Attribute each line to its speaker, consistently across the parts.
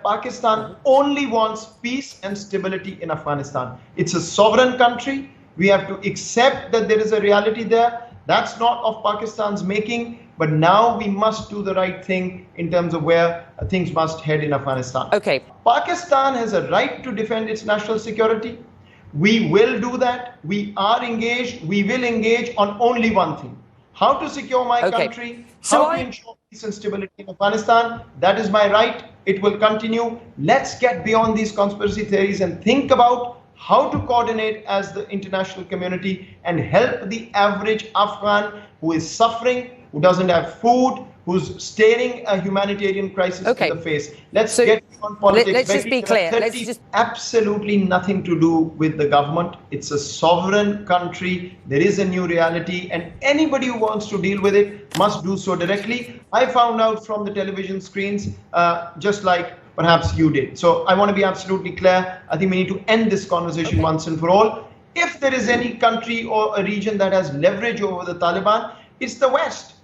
Speaker 1: Pakistan only wants peace and stability in Afghanistan. It's a sovereign country. We have to accept that there is a reality there. That's not of Pakistan's making, but now we must do the right thing in terms of where things must head in Afghanistan.
Speaker 2: Okay.
Speaker 1: Pakistan has a right to defend its national security. We will do that. We are engaged. We will engage on only one thing: how to secure my country, how to ensure peace and stability in Afghanistan. That is my right. It will continue. Let's get beyond these conspiracy theories and think about how to coordinate as the international community and help the average Afghan who is suffering, who doesn't have food, who's staring a humanitarian crisis in the face. Let's get beyond politics.
Speaker 2: Let's just be clear.
Speaker 1: Absolutely nothing to do with the government. It's a sovereign country. There is a new reality, and anybody who wants to deal with it must do so directly. I found out from the television screens, just like perhaps you did. So I want to be absolutely clear. I think we need to end this conversation once and for all. If there is any country or a region that has leverage over the Taliban, it's the West.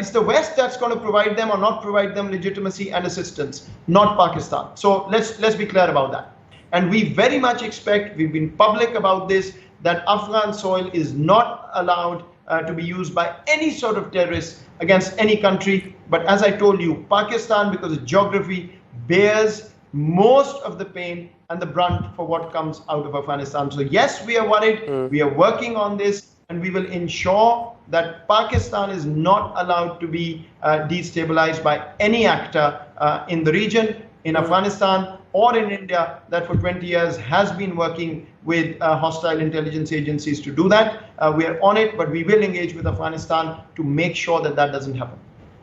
Speaker 1: It's the West that's going to provide them or not provide them legitimacy and assistance, not Pakistan. So let's be clear about that. And we very much expect, we've been public about this, that Afghan soil is not allowed to be used by any sort of terrorists against any country. But as I told you, Pakistan, because of geography, bears most of the pain and the brunt for what comes out of Afghanistan. So yes, we are worried. We are working on this, and we will ensure that Pakistan is not allowed to be destabilized by any actor in the region, in Afghanistan, or in India, that for 20 years has been working with hostile intelligence agencies to do that. We are on it, but we will engage with Afghanistan to make sure that that doesn't happen.